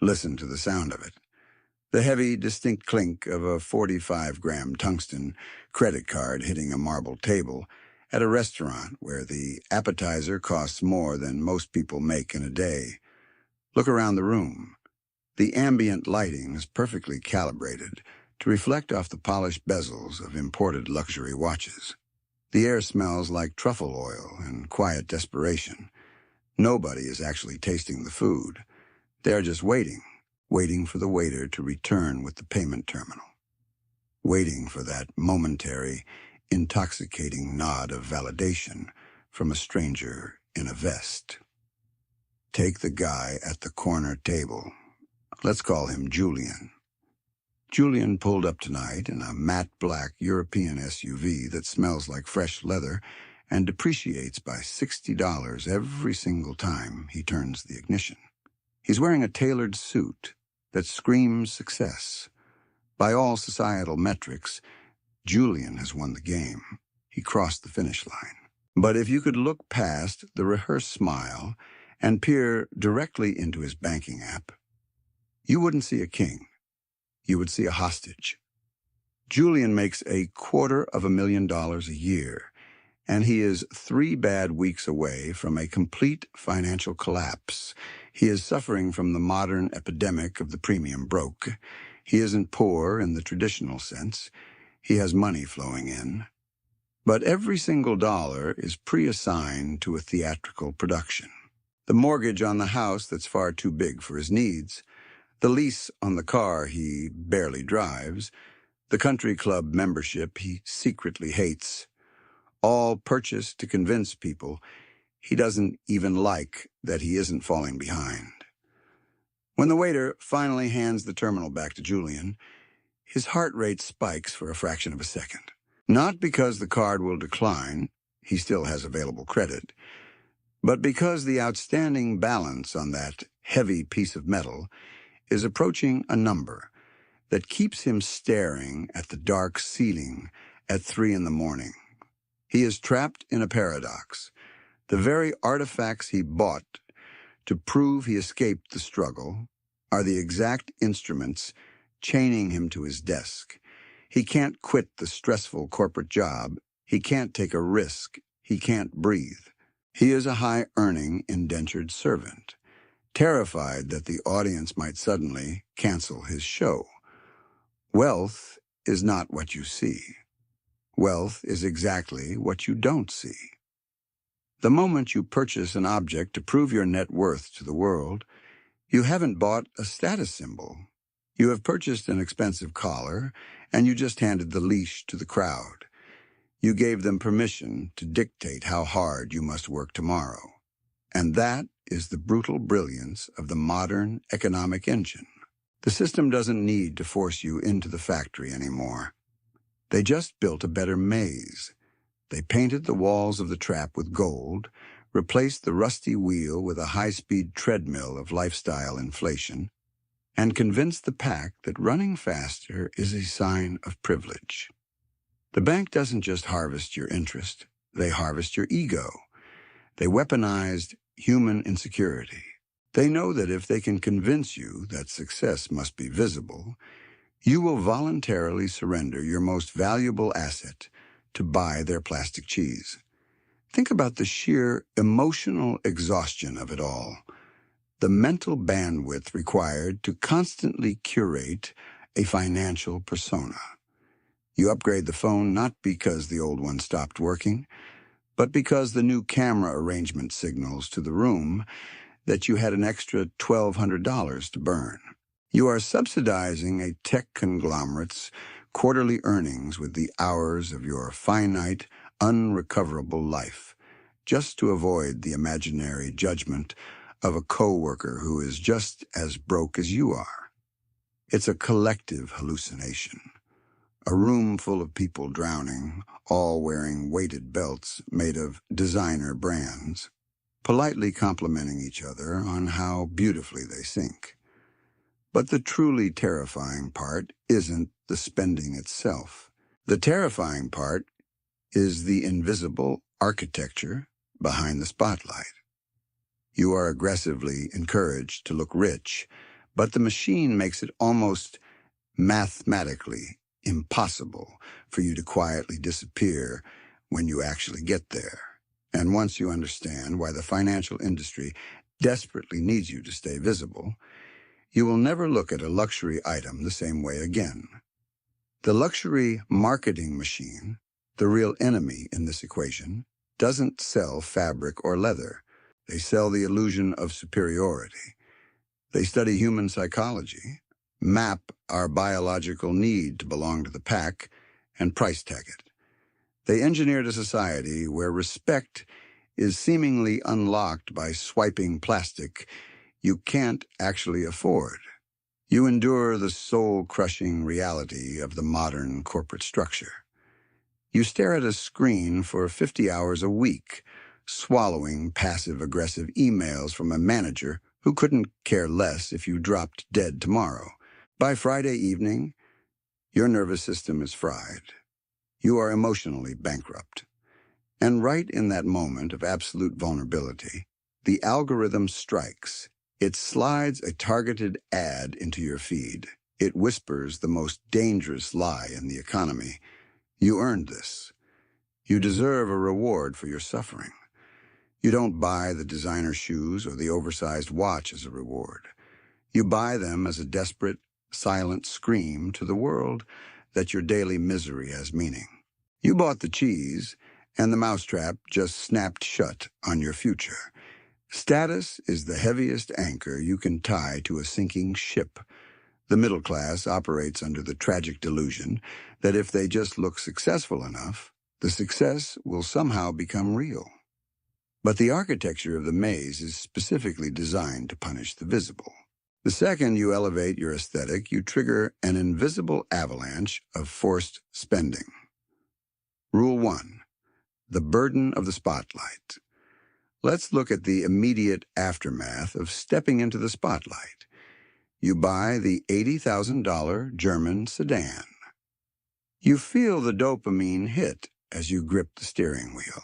Listen to the sound of it. The heavy, distinct clink of a 45-gram tungsten credit card hitting a marble table at a restaurant where the appetizer costs more than most people make in a day. Look around the room. The ambient lighting is perfectly calibrated to reflect off the polished bezels of imported luxury watches. The air smells like truffle oil and quiet desperation. Nobody is actually tasting the food. They're just waiting for the waiter to return with the payment terminal. Waiting for that momentary, intoxicating nod of validation from a stranger in a vest. Take the guy at the corner table. Let's call him Julian. Julian pulled up tonight in a matte black European SUV that smells like fresh leather and depreciates by $60 every single time he turns the ignition. He's wearing a tailored suit that screams success. By all societal metrics, Julian has won the game. He crossed the finish line. But if you could look past the rehearsed smile and peer directly into his banking app, you wouldn't see a king. You would see a hostage. Julian makes $250,000 a year, and he is 3 bad weeks away from a complete financial collapse. He is suffering from the modern epidemic of the premium broke. He isn't poor in the traditional sense. He has money flowing in. But every single dollar is pre-assigned to a theatrical production. The mortgage on the house that's far too big for his needs, the lease on the car he barely drives, the country club membership he secretly hates, all purchased to convince people he doesn't even like that he isn't falling behind. When the waiter finally hands the terminal back to Julian, his heart rate spikes for a fraction of a second. Not because the card will decline, he still has available credit, but because the outstanding balance on that heavy piece of metal is approaching a number that keeps him staring at the dark ceiling at 3 a.m. He is trapped in a paradox. The very artifacts he bought to prove he escaped the struggle are the exact instruments chaining him to his desk. He can't quit the stressful corporate job. He can't take a risk. He can't breathe. He is a high-earning indentured servant, terrified that the audience might suddenly cancel his show. Wealth is not what you see. Wealth is exactly what you don't see. The moment you purchase an object to prove your net worth to the world, you haven't bought a status symbol. You have purchased an expensive collar, and you just handed the leash to the crowd. You gave them permission to dictate how hard you must work tomorrow. And that is the brutal brilliance of the modern economic engine. The system doesn't need to force you into the factory anymore. They just built a better maze. They painted the walls of the trap with gold, replaced the rusty wheel with a high-speed treadmill of lifestyle inflation, and convinced the pack that running faster is a sign of privilege. The bank doesn't just harvest your interest, they harvest your ego. They weaponized human insecurity. They know that if they can convince you that success must be visible, you will voluntarily surrender your most valuable asset to buy their plastic cheese. Think about the sheer emotional exhaustion of it all. The mental bandwidth required to constantly curate a financial persona. You upgrade the phone not because the old one stopped working, but because the new camera arrangement signals to the room that you had an extra $1,200 to burn. You are subsidizing a tech conglomerate's quarterly earnings with the hours of your finite, unrecoverable life, just to avoid the imaginary judgment of a coworker who is just as broke as you are. It's a collective hallucination. A room full of people drowning, all wearing weighted belts made of designer brands, politely complimenting each other on how beautifully they sink. But the truly terrifying part isn't the spending itself. The terrifying part is the invisible architecture behind the spotlight. You are aggressively encouraged to look rich but the machine makes it almost mathematically impossible for you to quietly disappear when you actually get there. And once you understand why the financial industry desperately needs you to stay visible, you will never look at a luxury item the same way again. The luxury marketing machine, the real enemy in this equation, doesn't sell fabric or leather. They sell the illusion of superiority. They study human psychology, map our biological need to belong to the pack, and price tag it. They engineered a society where respect is seemingly unlocked by swiping plastic you can't actually afford. You endure the soul-crushing reality of the modern corporate structure. You stare at a screen for 50 hours a week, swallowing passive-aggressive emails from a manager who couldn't care less if you dropped dead tomorrow. By Friday evening, your nervous system is fried. You are emotionally bankrupt. And right in that moment of absolute vulnerability, the algorithm strikes. It slides a targeted ad into your feed. It whispers the most dangerous lie in the economy. You earned this. You deserve a reward for your suffering. You don't buy the designer shoes or the oversized watch as a reward. You buy them as a desperate, silent scream to the world that your daily misery has meaning. You bought the cheese, and the mousetrap just snapped shut on your future. Status is the heaviest anchor you can tie to a sinking ship. The middle class operates under the tragic delusion that if they just look successful enough, the success will somehow become real. But the architecture of the maze is specifically designed to punish the visible. The second you elevate your aesthetic, you trigger an invisible avalanche of forced spending. Rule 1. The burden of the spotlight. Let's look at the immediate aftermath of stepping into the spotlight. You buy the $80,000 German sedan. You feel the dopamine hit as you grip the steering wheel.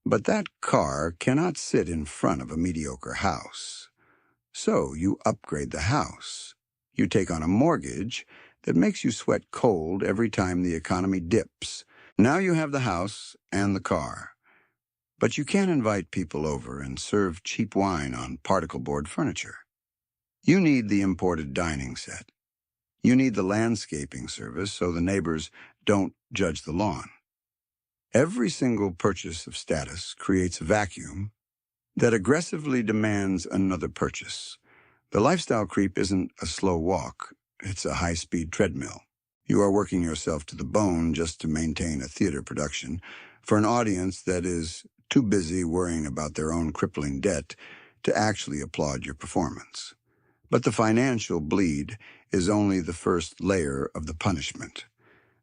But that car cannot sit in front of a mediocre house. So you upgrade the house. You take on a mortgage that makes you sweat cold every time the economy dips. Now you have the house and the car. But you can't invite people over and serve cheap wine on particle board furniture. You need the imported dining set. You need the landscaping service so the neighbors don't judge the lawn. Every single purchase of status creates a vacuum that aggressively demands another purchase. The lifestyle creep isn't a slow walk, it's a high-speed treadmill. You are working yourself to the bone just to maintain a theater production for an audience that is too busy worrying about their own crippling debt to actually applaud your performance. But the financial bleed is only the first layer of the punishment.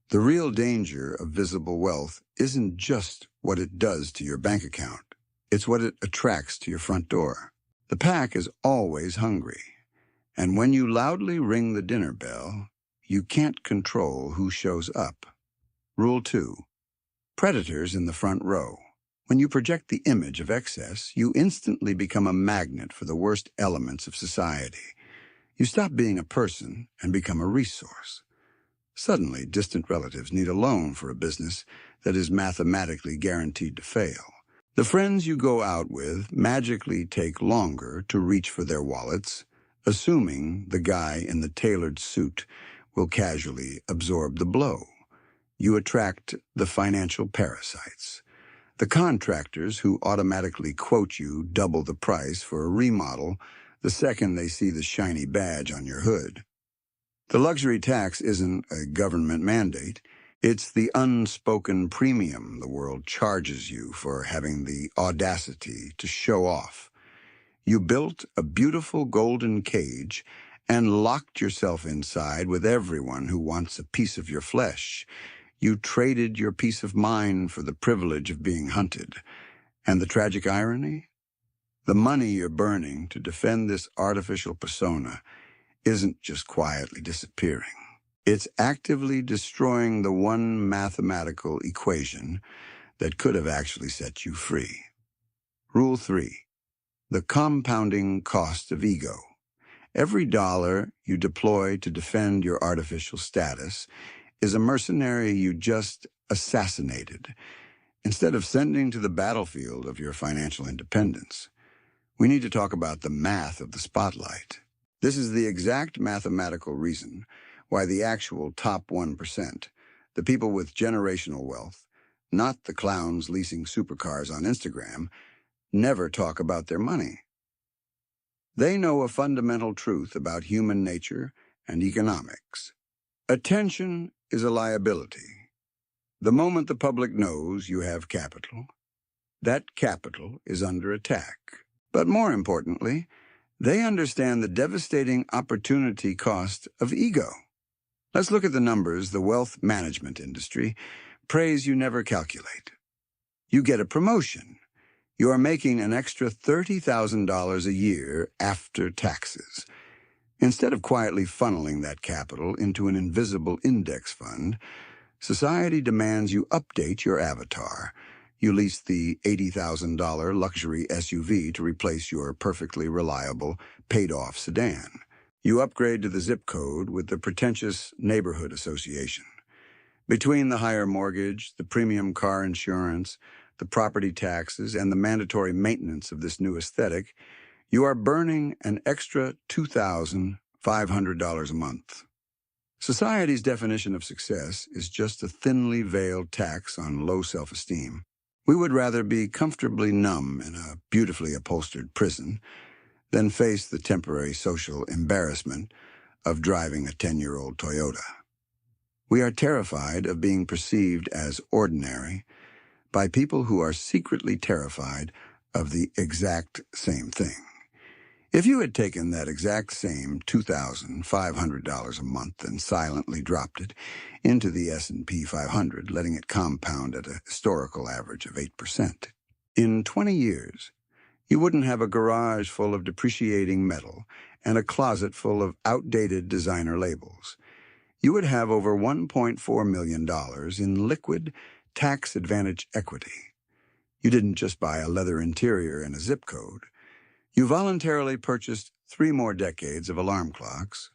The real danger of visible wealth isn't just what it does to your bank account. It's what it attracts to your front door. The pack is always hungry. And when you loudly ring the dinner bell, you can't control who shows up. Rule 2. Predators in the front row. When you project the image of excess, you instantly become a magnet for the worst elements of society. You stop being a person and become a resource. Suddenly, distant relatives need a loan for a business that is mathematically guaranteed to fail. The friends you go out with magically take longer to reach for their wallets, assuming the guy in the tailored suit will casually absorb the blow. You attract the financial parasites. The contractors who automatically quote you double the price for a remodel the second they see the shiny badge on your hood. The luxury tax isn't a government mandate. It's the unspoken premium the world charges you for having the audacity to show off. You built a beautiful golden cage and locked yourself inside with everyone who wants a piece of your flesh. You traded your peace of mind for the privilege of being hunted. And the tragic irony? The money you're burning to defend this artificial persona isn't just quietly disappearing. It's actively destroying the one mathematical equation that could have actually set you free. Rule 3. The compounding cost of ego. Every dollar you deploy to defend your artificial status is a mercenary you just assassinated, instead of sending to the battlefield of your financial independence. We need to talk about the math of the spotlight. This is the exact mathematical reason why the actual top 1%, the people with generational wealth, not the clowns leasing supercars on Instagram, never talk about their money. They know a fundamental truth about human nature and economics. Attention is a liability. The moment the public knows you have capital, that capital is under attack. But more importantly, they understand the devastating opportunity cost of ego. Let's look at the numbers the wealth management industry prays you never calculate. You get a promotion. You are making an extra $30,000 a year after taxes. Instead of quietly funneling that capital into an invisible index fund, society demands you update your avatar. You lease the $80,000 luxury SUV to replace your perfectly reliable, paid-off sedan. You upgrade to the zip code with the pretentious neighborhood association. Between the higher mortgage, the premium car insurance, the property taxes, and the mandatory maintenance of this new aesthetic, you are burning an extra $2,500 a month. Society's definition of success is just a thinly veiled tax on low self-esteem. We would rather be comfortably numb in a beautifully upholstered prison than face the temporary social embarrassment of driving a 10-year-old Toyota. We are terrified of being perceived as ordinary by people who are secretly terrified of the exact same thing. If you had taken that exact same $2,500 a month and silently dropped it into the S&P 500, letting it compound at a historical average of 8%, in 20 years, you wouldn't have a garage full of depreciating metal and a closet full of outdated designer labels. You would have over $1.4 million in liquid, tax-advantage equity. You didn't just buy a leather interior and a zip code. You voluntarily purchased 3 more decades of alarm clocks,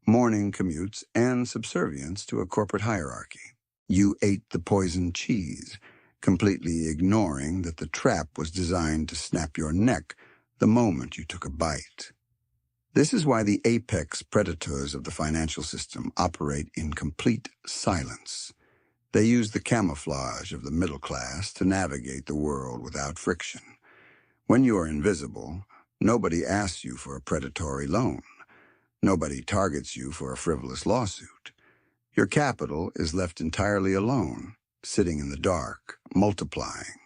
morning commutes, and subservience to a corporate hierarchy. You ate the poisoned cheese, completely ignoring that the trap was designed to snap your neck the moment you took a bite. This is why the apex predators of the financial system operate in complete silence. They use the camouflage of the middle class to navigate the world without friction. When you are invisible, nobody asks you for a predatory loan. Nobody targets you for a frivolous lawsuit. Your capital is left entirely alone, sitting in the dark, multiplying.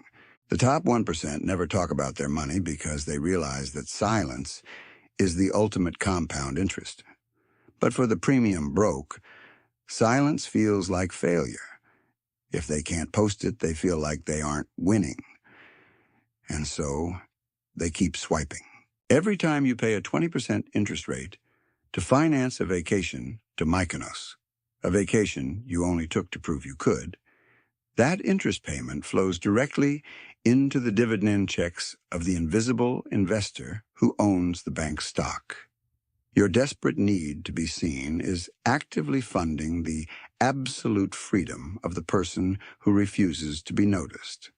The top 1% never talk about their money because they realize that silence is the ultimate compound interest. But for the premium broke, silence feels like failure. If they can't post it, they feel like they aren't winning. And so, they keep swiping. Every time you pay a 20% interest rate to finance a vacation to Mykonos, a vacation you only took to prove you could, that interest payment flows directly into the dividend checks of the invisible investor who owns the bank's stock. Your desperate need to be seen is actively funding the absolute freedom of the person who refuses to be noticed.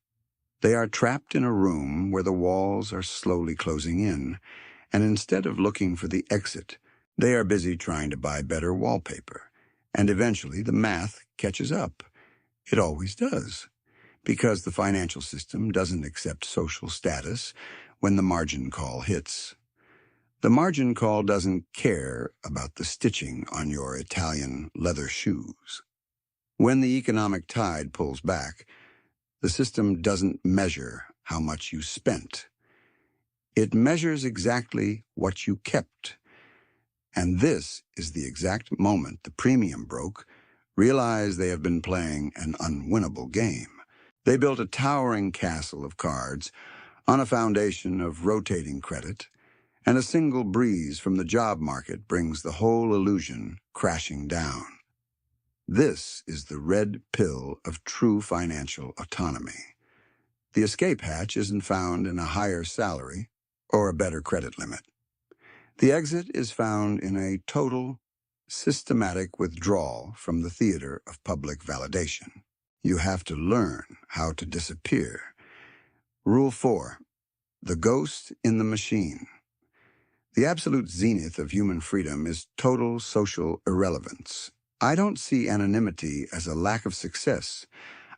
They are trapped in a room where the walls are slowly closing in, and instead of looking for the exit, they are busy trying to buy better wallpaper. And eventually the math catches up. It always does, because the financial system doesn't accept social status when the margin call hits. The margin call doesn't care about the stitching on your Italian leather shoes. When the economic tide pulls back, the system doesn't measure how much you spent. It measures exactly what you kept. And this is the exact moment the premium broke realize they have been playing an unwinnable game. They built a towering castle of cards on a foundation of rotating credit, and a single breeze from the job market brings the whole illusion crashing down. This is the red pill of true financial autonomy. The escape hatch isn't found in a higher salary or a better credit limit. The exit is found in a total, systematic withdrawal from the theater of public validation. You have to learn how to disappear. Rule 4. The ghost in the machine. The absolute zenith of human freedom is total social irrelevance. I don't see anonymity as a lack of success.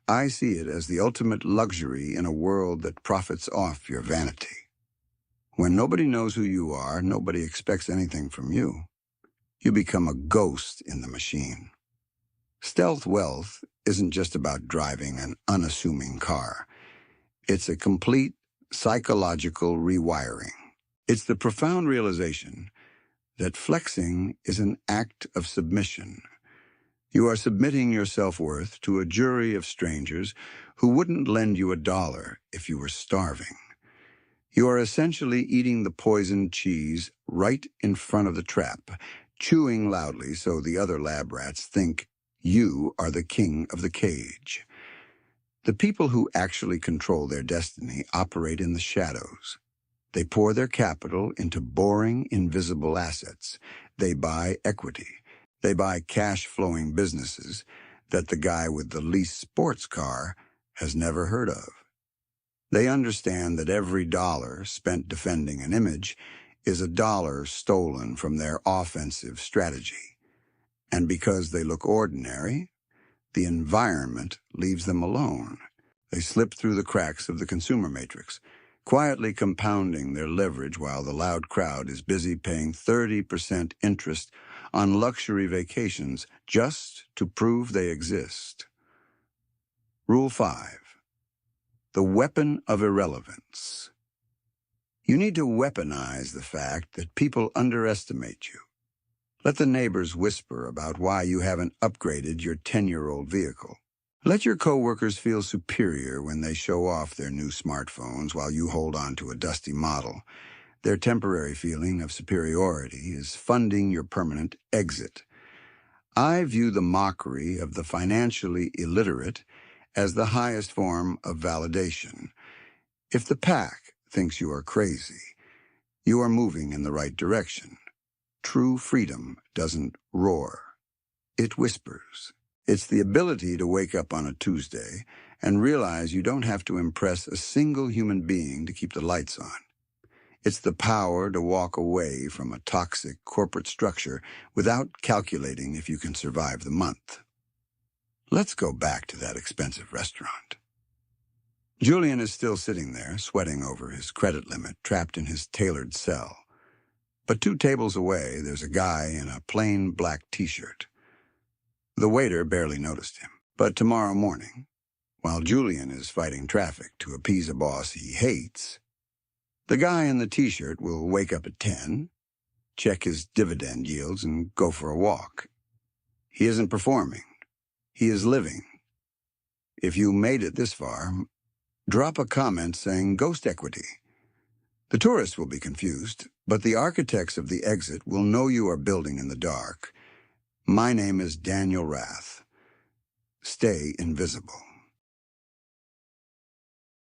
I see it as the ultimate luxury in a world that profits off your vanity. When nobody knows who you are, nobody expects anything from you. You become a ghost in the machine. Stealth wealth isn't just about driving an unassuming car. It's a complete psychological rewiring. It's the profound realization that flexing is an act of submission. You are submitting your self-worth to a jury of strangers who wouldn't lend you $1 if you were starving. You are essentially eating the poisoned cheese right in front of the trap, chewing loudly so the other lab rats think you are the king of the cage. The people who actually control their destiny operate in the shadows. They pour their capital into boring, invisible assets. They buy equity. They buy cash-flowing businesses that the guy with the least sports car has never heard of. They understand that every dollar spent defending an image is $1 stolen from their offensive strategy. And because they look ordinary, the environment leaves them alone. They slip through the cracks of the consumer matrix, quietly compounding their leverage while the loud crowd is busy paying 30% interest on luxury vacations just to prove they exist. Rule 5. The weapon of irrelevance. You need to weaponize the fact that people underestimate you. Let the neighbors whisper about why you haven't upgraded your 10-year-old vehicle. Let your coworkers feel superior when they show off their new smartphones while you hold on to a dusty model. Their temporary feeling of superiority is funding your permanent exit. I view the mockery of the financially illiterate as the highest form of validation. If the pack thinks you are crazy, you are moving in the right direction. True freedom doesn't roar. It whispers. It's the ability to wake up on a Tuesday and realize you don't have to impress a single human being to keep the lights on. It's the power to walk away from a toxic corporate structure without calculating if you can survive the month. Let's go back to that expensive restaurant. Julian is still sitting there, sweating over his credit limit, trapped in his tailored cell. But 2 tables away, there's a guy in a plain black t-shirt. The waiter barely noticed him. But tomorrow morning, while Julian is fighting traffic to appease a boss he hates, the guy in the t-shirt will wake up at 10, check his dividend yields, and go for a walk. He isn't performing. He is living. If you made it this far, drop a comment saying ghost equity. The tourists will be confused, but the architects of the exit will know you are building in the dark. My name is Daniel Rath. Stay invisible.